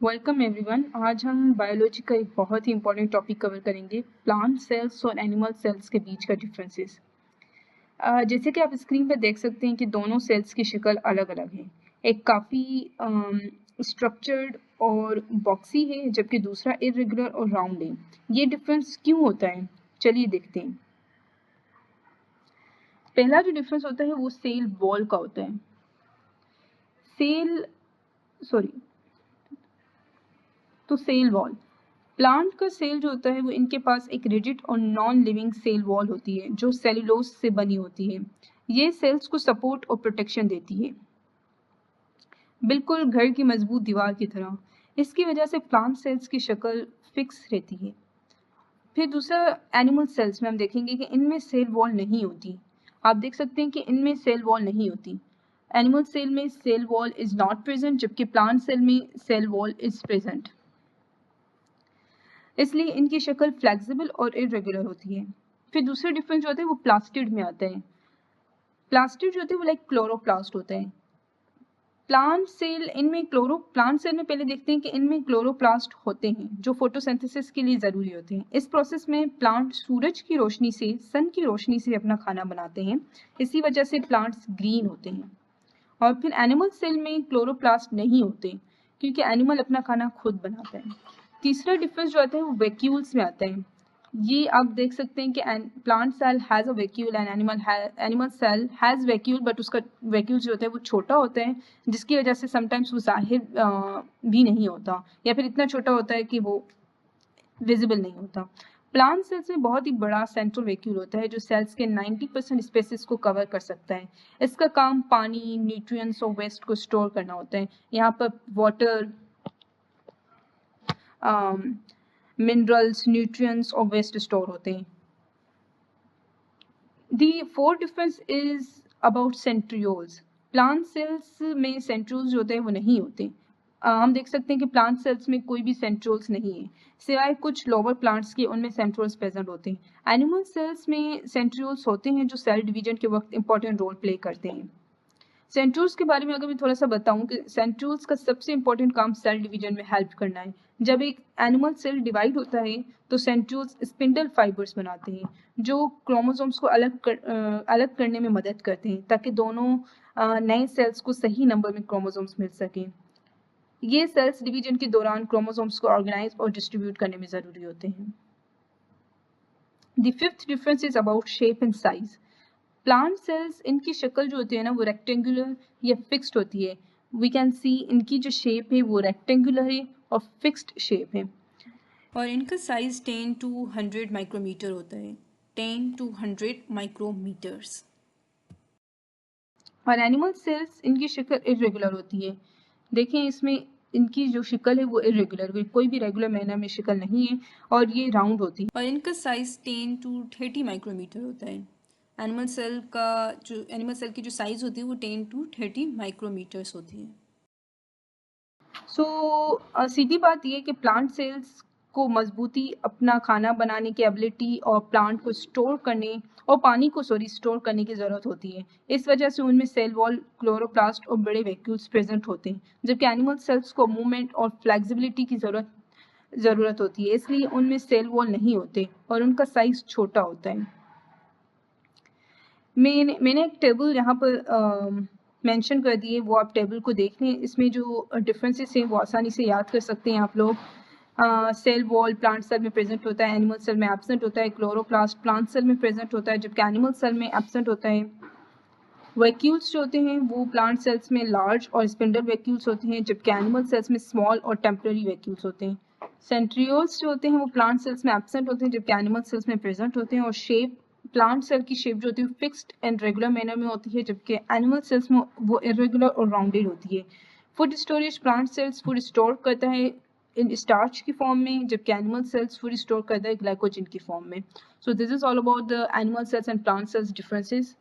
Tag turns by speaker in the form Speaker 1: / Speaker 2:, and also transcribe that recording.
Speaker 1: Welcome everyone. आज हम biology का एक बहुत ही इंपॉर्टेंट टॉपिक कवर करेंगे, प्लांट सेल्स और एनिमल सेल्स के बीच का डिफरेंसेस। जैसे कि आप स्क्रीन पर देख सकते हैं कि दोनों सेल्स की शक्ल अलग अलग है। एक काफ़ी स्ट्रक्चर्ड और बॉक्सी है, जबकि दूसरा इरेगुलर और राउंड है। ये डिफरेंस क्यों होता है, चलिए देखते हैं। पहला जो डिफरेंस होता है वो सेल वॉल का होता है। सेल वॉल, प्लांट का सेल जो होता है वो इनके पास एक रिजिड और नॉन लिविंग सेल वॉल होती है जो सेलुलोज से बनी होती है। ये सेल्स को सपोर्ट और प्रोटेक्शन देती है, बिल्कुल घर की मजबूत दीवार की तरह। इसकी वजह से प्लांट सेल्स की शक्ल फिक्स रहती है। फिर दूसरा, एनिमल सेल्स में हम देखेंगे कि इनमें सेल वॉल नहीं होती। आप देख सकते हैं कि इनमें सेल वॉल नहीं होती। एनिमल सेल में cell wall is not present, जबकि प्लांट सेल में सेल वॉल इज प्रेजेंट। इसलिए इनकी शक्ल फ्लेक्सिबल और इरेगुलर होती है। फिर दूसरा डिफरेंस जो होता है वो प्लास्टिड में आता है। प्लास्टिड जो होता है वो लाइक क्लोरोप्लास्ट होता है। प्लांट सेल में पहले देखते हैं कि इनमें क्लोरोप्लास्ट होते हैं जो फोटोसिंथेसिस के लिए जरूरी होते हैं। इस प्रोसेस में प्लांट सूरज की रोशनी से, सन की रोशनी से अपना खाना बनाते हैं। इसी वजह से प्लांट्स ग्रीन होते हैं। और फिर एनिमल सेल में क्लोरोप्लास्ट नहीं होते क्योंकि एनिमल अपना खाना खुद बनाता है। तीसरा डिफरेंस जो आता है वो वैक्यूल्स में आता है। ये आप देख सकते हैं कि plant cell has a vacuole and animal cell has vacuole, but उसका वैक्यूल जो होता है वो छोटा होता है, जिसकी वजह से समटाइम्स वो जाहिर भी नहीं होता, या फिर इतना छोटा होता है कि वो विजिबल नहीं होता। प्लांट सेल्स में बहुत ही बड़ा सेंट्रल वैक्यूल होता है जो सेल्स के 90% स्पेसेस को कवर कर सकता है। इसका काम पानी, न्यूट्रिएंट्स और वेस्ट को स्टोर करना होता है। यहाँ पर वाटर, मिनरल्स, न्यूट्रिएंट्स और वेस्ट स्टोर होते हैं। The fourth difference is about centrioles. Plant cells में सेंट्रियोल्स जो होते हैं वो नहीं होते। हम देख सकते हैं कि प्लांट सेल्स में कोई भी सेंट्रियोल्स नहीं है, सिवाय कुछ लोअर प्लांट्स के, उनमें सेंट्रियोल्स प्रेजेंट होते हैं। एनिमल सेल्स में सेंट्रियोल्स होते हैं जो सेल डिवीजन के वक्त इंपॉर्टेंट रोल प्ले करते हैं। सेंट्रियोल्स के बारे में अगर मैं थोड़ा सा बताऊं कि सेंट्रियोल्स का सबसे इंपॉर्टेंट काम सेल डिवीजन में हेल्प करना है। जब एक एनिमल सेल डिवाइड होता है तो सेंट्रियोल्स स्पिंडल फाइबर्स बनाते हैं जो क्रोमोसोम्स को अलग करने में मदद करते हैं ताकि दोनों नए सेल्स को सही नंबर में क्रोमोसोम्स मिल सकें। ये सेल्स डिवीजन के दौरान क्रोमोसोम्स को ऑर्गेनाइज और डिस्ट्रीब्यूट करने में ज़रूरी होते हैं। The fifth difference is about shape and size. Plant cells, इनकी शक्ल जो होती है ना वो रेक्टेंगुलर या फिक्स्ड होती है। वी कैन सी इनकी जो शेप है वो रेक्टेंगुलर है और फिक्स्ड शेप है, और इनका साइज 10 to 100 माइक्रोमीटर होता है। 10 to 100 माइक्रोमीटर्स। और एनिमल सेल्स, इनकी शक्ल इरेगुलर होती है। देखें इसमें इनकी जो शक्ल है वो इरेगुलर, कोई भी रेगुलर मैनर में शक्ल नहीं है, और ये राउंड होती है, और इनका साइज 10 to 30 माइक्रोमीटर होता है। एनिमल सेल की जो साइज होती है वो 10 to 30 माइक्रोमीटर्स होती है। सीधी बात यह है कि प्लांट सेल्स को मजबूती, अपना खाना बनाने की एबिलिटी और प्लांट को स्टोर करने और पानी को स्टोर करने की ज़रूरत होती है। इस वजह से उनमें सेल वॉल, क्लोरोप्लास्ट और बड़े वैक्यूल्स प्रेजेंट होते हैं, जबकि एनिमल सेल्स को मूवमेंट और फ्लेक्सिबिलिटी की ज़रूरत होती है, इसलिए उनमें सेल वॉल नहीं होते और उनका साइज छोटा होता है। मैंने एक टेबल यहाँ पर मेंशन कर दी है, वो आप टेबल को देख लें। इसमें जो डिफरेंसेस हैं वो आसानी से याद कर सकते हैं आप लोग। सेल वॉल प्लांट सेल में प्रेजेंट होता है, एनिमल सेल में एब्सेंट होता है। क्लोरोप्लास्ट प्लांट सेल में प्रेजेंट होता है, जबकि एनिमल सेल में एब्सेंट होता है। वैक्यूल्स जो होते हैं वो प्लांट सेल्स में लार्ज और स्पिंडल वैक्यूल्स होते हैं, जबकि एनिमल सेल्स में स्मॉल और टेम्पररी वैक्यूल्स होते हैं। सेंट्रियोल्स जो होते हैं वो प्लांट सेल्स में एब्सेंट होते हैं, जबकि एनिमल सेल्स में प्रेजेंट होते हैं। और शेप, प्लांट सेल की शेप जो होती है फिक्स्ड एंड रेगुलर मैनर में होती है, जबकि एनिमल सेल्स में वो इरेगुलर और राउंडेड होती है। Food storage, plant cells food store करता है इन स्टार्च की फॉर्म में, जबकि एनिमल सेल्स फूड स्टोर करता है ग्लाइकोजन की फॉर्म में। So this is all about the animal cells and plant cells differences.